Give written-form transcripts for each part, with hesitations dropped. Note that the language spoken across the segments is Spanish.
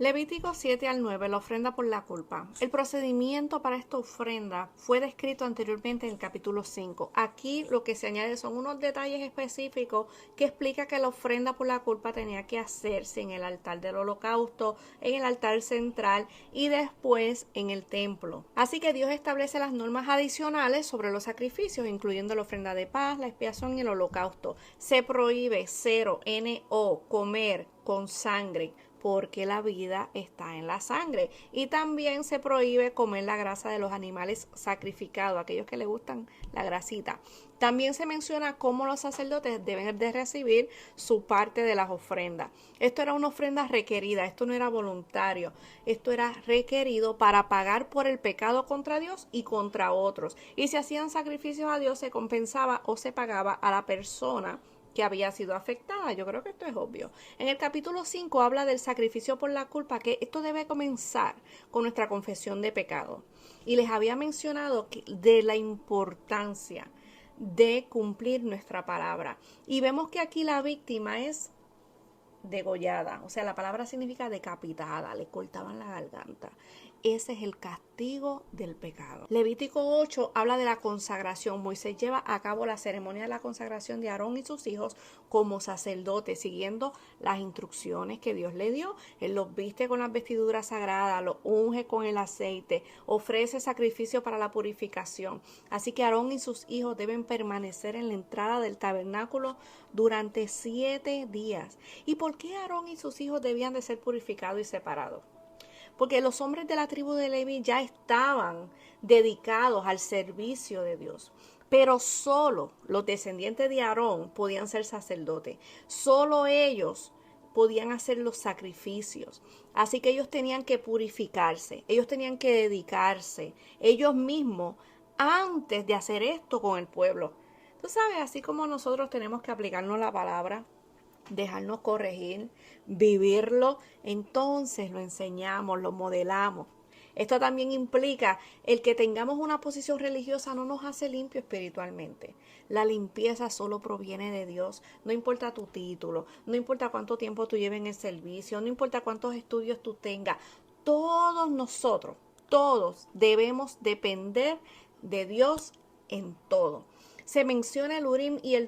Levítico 7 al 9, la ofrenda por la culpa. El procedimiento para esta ofrenda fue descrito anteriormente en el capítulo 5. Aquí lo que se añade son unos detalles específicos que explica que la ofrenda por la culpa tenía que hacerse en el altar del holocausto, en el altar central y después en el templo. Así que Dios establece las normas adicionales sobre los sacrificios, incluyendo la ofrenda de paz, la expiación y el holocausto. Se prohíbe, comer con sangre, porque la vida está en la sangre. Y también se prohíbe comer la grasa de los animales sacrificados, aquellos que les gustan la grasita. También se menciona cómo los sacerdotes deben de recibir su parte de las ofrendas. Esto era una ofrenda requerida, esto no era voluntario, esto era requerido para pagar por el pecado contra Dios y contra otros. Y si hacían sacrificios a Dios, se compensaba o se pagaba a la persona que había sido afectada. Yo creo que esto es obvio. En el capítulo 5 habla del sacrificio por la culpa, que esto debe comenzar con nuestra confesión de pecado. Y les había mencionado de la importancia de cumplir nuestra palabra. Y vemos que aquí la víctima es degollada, o sea, la palabra significa decapitada, le cortaban la garganta. Ese es el castigo del pecado. Levítico 8 habla de la consagración. Moisés lleva a cabo la ceremonia de la consagración de Aarón y sus hijos como sacerdotes, siguiendo las instrucciones que Dios le dio. Él los viste con las vestiduras sagradas, los unge con el aceite, ofrece sacrificio para la purificación. Así que Aarón y sus hijos deben permanecer en la entrada del tabernáculo durante 7 días. ¿Y por qué Aarón y sus hijos debían de ser purificados y separados? Porque los hombres de la tribu de Leví ya estaban dedicados al servicio de Dios. Pero solo los descendientes de Aarón podían ser sacerdotes. Solo ellos podían hacer los sacrificios. Así que ellos tenían que purificarse. Ellos tenían que dedicarse. Ellos mismos antes de hacer esto con el pueblo. Tú sabes, así como nosotros tenemos que aplicarnos la palabra, dejarnos corregir, vivirlo, entonces lo enseñamos, lo modelamos. Esto también implica el que tengamos una posición religiosa no nos hace limpio espiritualmente. La limpieza solo proviene de Dios. No importa tu título, no importa cuánto tiempo tú lleves en el servicio, no importa cuántos estudios tú tengas. Todos nosotros, todos debemos depender de Dios en todo. Se menciona el Urim y el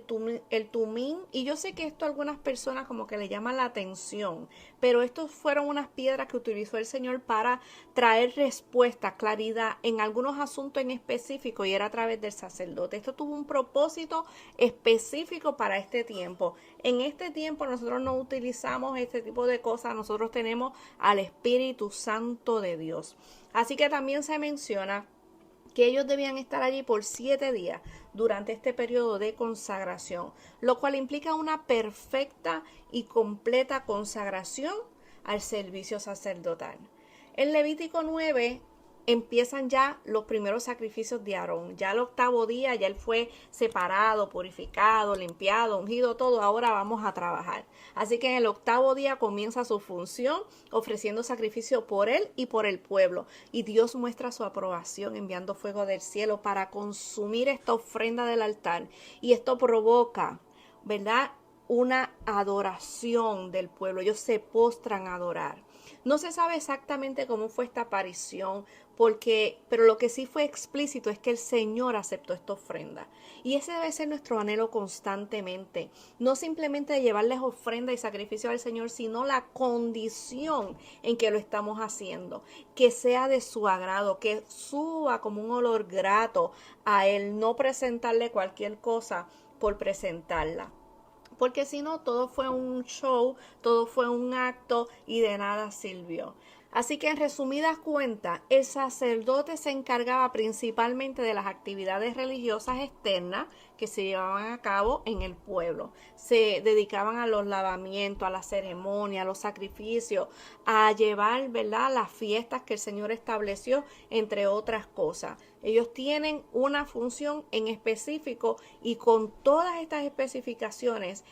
Tumim, y yo sé que esto a algunas personas como que le llama la atención, pero estos fueron unas piedras que utilizó el Señor para traer respuesta, claridad en algunos asuntos en específico, y era a través del sacerdote. Esto tuvo un propósito específico para este tiempo. En este tiempo nosotros no utilizamos este tipo de cosas, nosotros tenemos al Espíritu Santo de Dios. Así que también se menciona que ellos debían estar allí por 7 días durante este periodo de consagración, lo cual implica una perfecta y completa consagración al servicio sacerdotal. En Levítico 9 empiezan ya los primeros sacrificios de Aarón. Ya el 8º día ya él fue separado, purificado, limpiado, ungido, todo. Ahora vamos a trabajar. Así que en el 8º día comienza su función ofreciendo sacrificio por él y por el pueblo. Y Dios muestra su aprobación enviando fuego del cielo para consumir esta ofrenda del altar. Y esto provoca, ¿verdad?, una adoración del pueblo. Ellos se postran a adorar. No se sabe exactamente cómo fue esta aparición, pero lo que sí fue explícito es que el Señor aceptó esta ofrenda. Y ese debe ser nuestro anhelo constantemente. No simplemente llevarles ofrenda y sacrificio al Señor, sino la condición en que lo estamos haciendo. Que sea de su agrado, que suba como un olor grato a Él, no presentarle cualquier cosa por presentarla. Porque si no, todo fue un show, todo fue un acto y de nada sirvió. Así que en resumidas cuentas, el sacerdote se encargaba principalmente de las actividades religiosas externas que se llevaban a cabo en el pueblo. Se dedicaban a los lavamientos, a la ceremonia, a los sacrificios, a llevar, ¿verdad?, las fiestas que el Señor estableció, entre otras cosas. Ellos tienen una función en específico y con todas estas especificaciones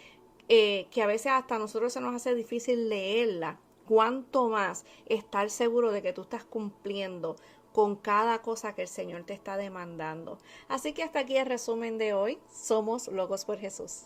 que a veces hasta a nosotros se nos hace difícil leerla, cuánto más estar seguro de que tú estás cumpliendo con cada cosa que el Señor te está demandando. Así que hasta aquí el resumen de hoy. Somos Locos por Jesús.